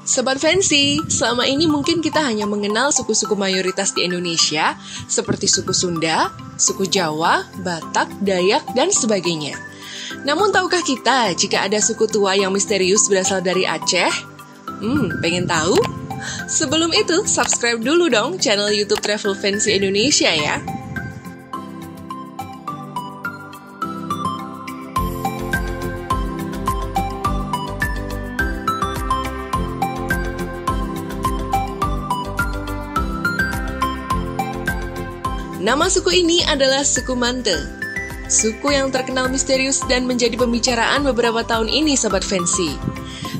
Sobat Fancy, selama ini mungkin kita hanya mengenal suku-suku mayoritas di Indonesia seperti suku Sunda, suku Jawa, Batak, Dayak, dan sebagainya. Namun tahukah kita jika ada suku tua yang misterius berasal dari Aceh? Pengen tahu? Sebelum itu, subscribe dulu dong channel YouTube Travel Fancy Indonesia ya. Nama suku ini adalah suku Mante. Suku yang terkenal misterius dan menjadi pembicaraan beberapa tahun ini, Sobat Fancy.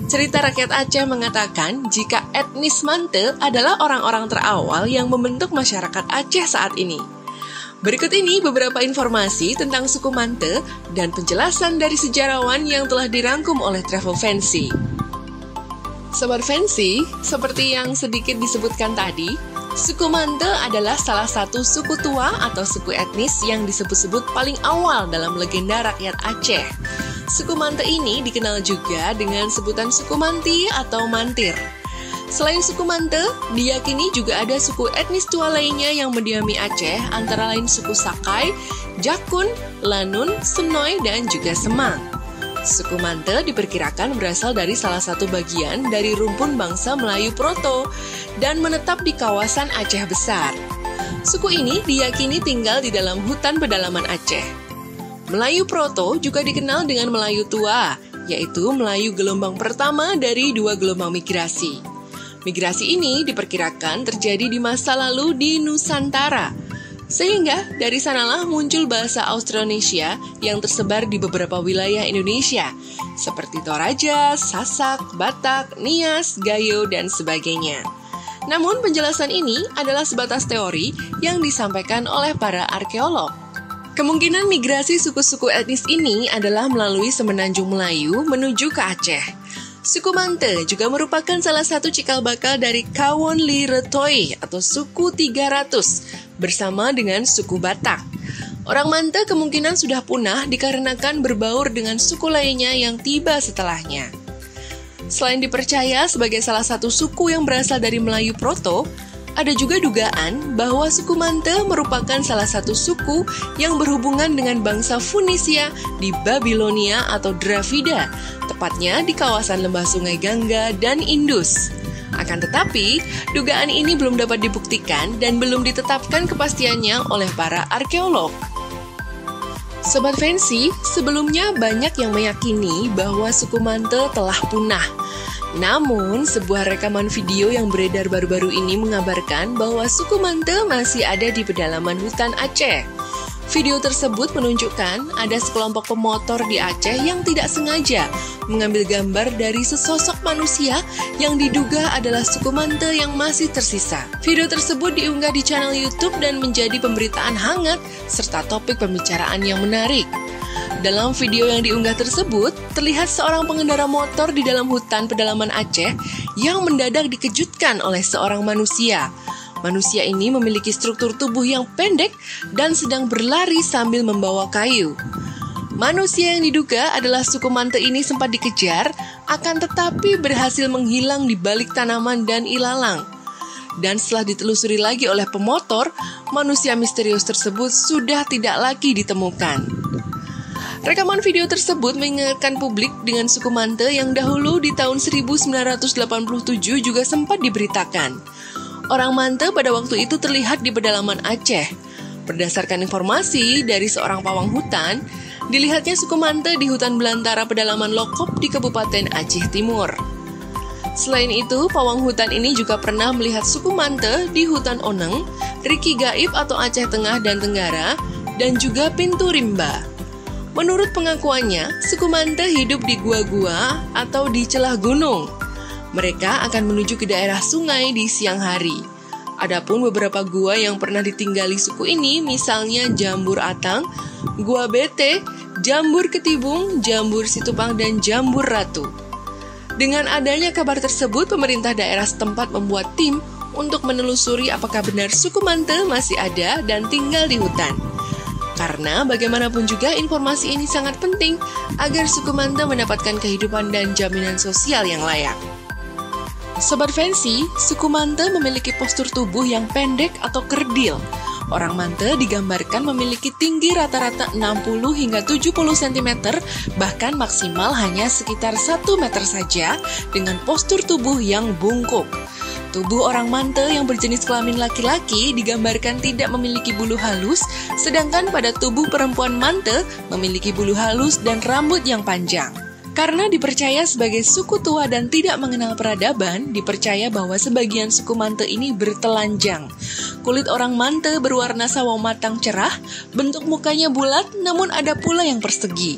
Cerita rakyat Aceh mengatakan jika etnis Mante adalah orang-orang terawal yang membentuk masyarakat Aceh saat ini. Berikut ini beberapa informasi tentang suku Mante dan penjelasan dari sejarawan yang telah dirangkum oleh Travel Fancy. Sobat Fancy, seperti yang sedikit disebutkan tadi, suku Mante adalah salah satu suku tua atau suku etnis yang disebut-sebut paling awal dalam legenda rakyat Aceh. Suku Mante ini dikenal juga dengan sebutan suku Manti atau Mantir. Selain suku Mante, diyakini juga ada suku etnis tua lainnya yang mendiami Aceh, antara lain suku Sakai, Jakun, Lanun, Senoy, dan juga Semang. Suku Mante diperkirakan berasal dari salah satu bagian dari rumpun bangsa Melayu Proto dan menetap di kawasan Aceh Besar. Suku ini diyakini tinggal di dalam hutan pedalaman Aceh. Melayu Proto juga dikenal dengan Melayu Tua, yaitu Melayu gelombang pertama dari dua gelombang migrasi. Migrasi ini diperkirakan terjadi di masa lalu di Nusantara. Sehingga dari sanalah muncul bahasa Austronesia yang tersebar di beberapa wilayah Indonesia, seperti Toraja, Sasak, Batak, Nias, Gayo, dan sebagainya. Namun penjelasan ini adalah sebatas teori yang disampaikan oleh para arkeolog. Kemungkinan migrasi suku-suku etnis ini adalah melalui Semenanjung Melayu menuju ke Aceh. Suku Mante juga merupakan salah satu cikal bakal dari Kawon Li Retoi atau suku 300 bersama dengan suku Batak. Orang Mante kemungkinan sudah punah dikarenakan berbaur dengan suku lainnya yang tiba setelahnya. Selain dipercaya sebagai salah satu suku yang berasal dari Melayu Proto, ada juga dugaan bahwa suku Mante merupakan salah satu suku yang berhubungan dengan bangsa Funisia di Babilonia atau Dravida, tepatnya di kawasan lembah sungai Gangga dan Indus. Akan tetapi, dugaan ini belum dapat dibuktikan dan belum ditetapkan kepastiannya oleh para arkeolog. Sobat Fancy, sebelumnya banyak yang meyakini bahwa suku Mante telah punah. Namun, sebuah rekaman video yang beredar baru-baru ini mengabarkan bahwa suku Mante masih ada di pedalaman hutan Aceh. Video tersebut menunjukkan ada sekelompok pemotor di Aceh yang tidak sengaja mengambil gambar dari sesosok manusia yang diduga adalah suku Mante yang masih tersisa. Video tersebut diunggah di channel YouTube dan menjadi pemberitaan hangat serta topik pembicaraan yang menarik. Dalam video yang diunggah tersebut, terlihat seorang pengendara motor di dalam hutan pedalaman Aceh yang mendadak dikejutkan oleh seorang manusia. Manusia ini memiliki struktur tubuh yang pendek dan sedang berlari sambil membawa kayu. Manusia yang diduga adalah suku Mante ini sempat dikejar, akan tetapi berhasil menghilang di balik tanaman dan ilalang. Dan setelah ditelusuri lagi oleh pemotor, manusia misterius tersebut sudah tidak lagi ditemukan. Rekaman video tersebut mengingatkan publik dengan suku Mante yang dahulu di tahun 1987 juga sempat diberitakan. Orang Mante pada waktu itu terlihat di pedalaman Aceh. Berdasarkan informasi dari seorang pawang hutan, dilihatnya suku Mante di hutan belantara pedalaman Lokop di Kabupaten Aceh Timur. Selain itu, pawang hutan ini juga pernah melihat suku Mante di hutan Oneng, Riki Gaib atau Aceh Tengah dan Tenggara, dan juga Pintu Rimba. Menurut pengakuannya, suku Mante hidup di gua-gua atau di celah gunung. Mereka akan menuju ke daerah sungai di siang hari. Adapun beberapa gua yang pernah ditinggali suku ini, misalnya Jambur Atang, Gua Bete, Jambur Ketibung, Jambur Situpang, dan Jambur Ratu. Dengan adanya kabar tersebut, pemerintah daerah setempat membuat tim untuk menelusuri apakah benar suku Mante masih ada dan tinggal di hutan. Karena bagaimanapun juga informasi ini sangat penting agar suku Mante mendapatkan kehidupan dan jaminan sosial yang layak. Sobat Fancy, suku Mante memiliki postur tubuh yang pendek atau kerdil. Orang Mante digambarkan memiliki tinggi rata-rata 60 hingga 70 cm, bahkan maksimal hanya sekitar 1 meter saja, dengan postur tubuh yang bungkuk. Tubuh orang Mante yang berjenis kelamin laki-laki digambarkan tidak memiliki bulu halus, sedangkan pada tubuh perempuan Mante memiliki bulu halus dan rambut yang panjang. Karena dipercaya sebagai suku tua dan tidak mengenal peradaban, dipercaya bahwa sebagian suku Mante ini bertelanjang. Kulit orang Mante berwarna sawo matang cerah, bentuk mukanya bulat namun ada pula yang persegi.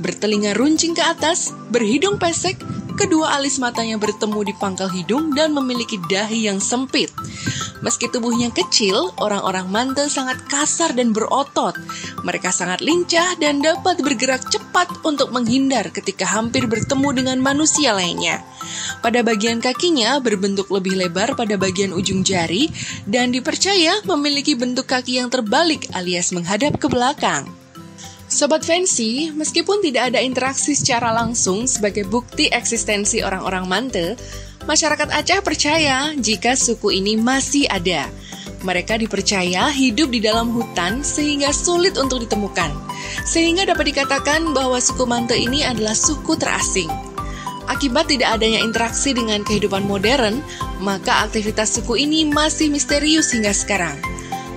Bertelinga runcing ke atas, berhidung pesek, kedua alis matanya bertemu di pangkal hidung dan memiliki dahi yang sempit. Meski tubuhnya kecil, orang-orang Mante sangat kasar dan berotot. Mereka sangat lincah dan dapat bergerak cepat untuk menghindar ketika hampir bertemu dengan manusia lainnya. Pada bagian kakinya berbentuk lebih lebar pada bagian ujung jari dan dipercaya memiliki bentuk kaki yang terbalik alias menghadap ke belakang. Sobat Fancy, meskipun tidak ada interaksi secara langsung sebagai bukti eksistensi orang-orang Mante, masyarakat Aceh percaya jika suku ini masih ada. Mereka dipercaya hidup di dalam hutan sehingga sulit untuk ditemukan. Sehingga dapat dikatakan bahwa suku Mante ini adalah suku terasing. Akibat tidak adanya interaksi dengan kehidupan modern, maka aktivitas suku ini masih misterius hingga sekarang.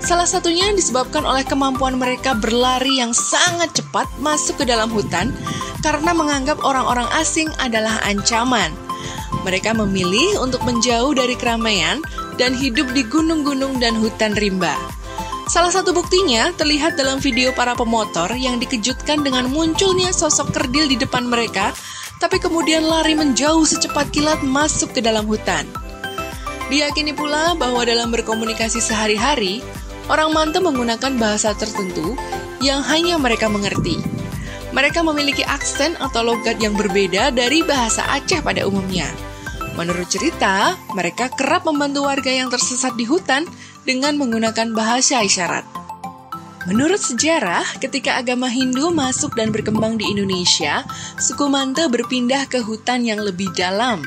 Salah satunya disebabkan oleh kemampuan mereka berlari yang sangat cepat masuk ke dalam hutan karena menganggap orang-orang asing adalah ancaman. Mereka memilih untuk menjauh dari keramaian dan hidup di gunung-gunung dan hutan rimba. Salah satu buktinya terlihat dalam video para pemotor yang dikejutkan dengan munculnya sosok kerdil di depan mereka, tapi kemudian lari menjauh secepat kilat masuk ke dalam hutan. Diyakini pula bahwa dalam berkomunikasi sehari-hari, orang Mante menggunakan bahasa tertentu yang hanya mereka mengerti. Mereka memiliki aksen atau logat yang berbeda dari bahasa Aceh pada umumnya. Menurut cerita, mereka kerap membantu warga yang tersesat di hutan dengan menggunakan bahasa isyarat. Menurut sejarah, ketika agama Hindu masuk dan berkembang di Indonesia, suku Mante berpindah ke hutan yang lebih dalam.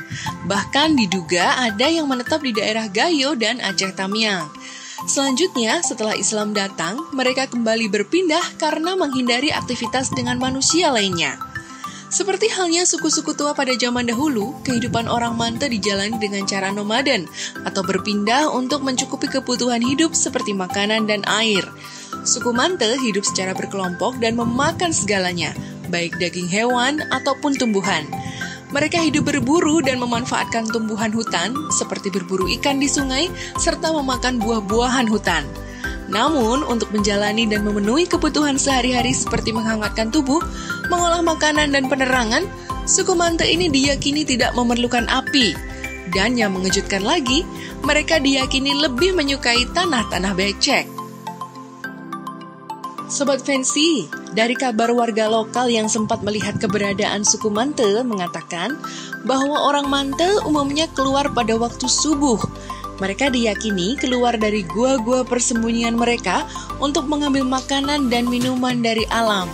Bahkan diduga ada yang menetap di daerah Gayo dan Aceh Tamiang. Selanjutnya, setelah Islam datang, mereka kembali berpindah karena menghindari aktivitas dengan manusia lainnya. Seperti halnya suku-suku tua pada zaman dahulu, kehidupan orang Mante dijalani dengan cara nomaden atau berpindah untuk mencukupi kebutuhan hidup seperti makanan dan air. Suku Mante hidup secara berkelompok dan memakan segalanya, baik daging hewan ataupun tumbuhan. Mereka hidup berburu dan memanfaatkan tumbuhan hutan seperti berburu ikan di sungai serta memakan buah-buahan hutan. Namun, untuk menjalani dan memenuhi kebutuhan sehari-hari seperti menghangatkan tubuh, mengolah makanan dan penerangan, suku Mante ini diyakini tidak memerlukan api. Dan yang mengejutkan lagi, mereka diyakini lebih menyukai tanah-tanah becek. Sobat Fancy, dari kabar warga lokal yang sempat melihat keberadaan suku Mante mengatakan bahwa orang Mante umumnya keluar pada waktu subuh. Mereka diyakini keluar dari gua-gua persembunyian mereka untuk mengambil makanan dan minuman dari alam.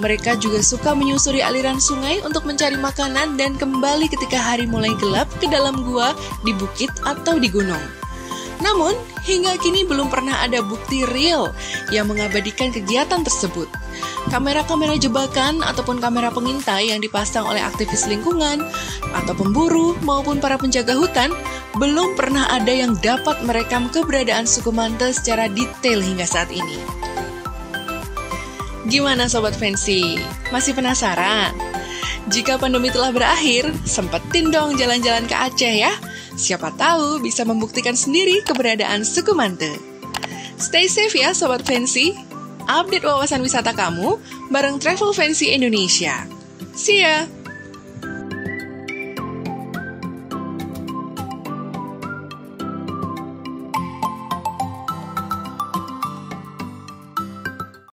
Mereka juga suka menyusuri aliran sungai untuk mencari makanan dan kembali ketika hari mulai gelap ke dalam gua di bukit atau di gunung. Namun, hingga kini belum pernah ada bukti real yang mengabadikan kegiatan tersebut. Kamera-kamera jebakan ataupun kamera pengintai yang dipasang oleh aktivis lingkungan atau pemburu maupun para penjaga hutan belum pernah ada yang dapat merekam keberadaan suku Mante secara detail hingga saat ini. Gimana Sobat Fancy? Masih penasaran? Jika pandemi telah berakhir, sempetin dong jalan-jalan ke Aceh ya. Siapa tahu bisa membuktikan sendiri keberadaan suku Mante. Stay safe ya Sobat Fancy. Update wawasan wisata kamu bareng Travel Fancy Indonesia. See ya!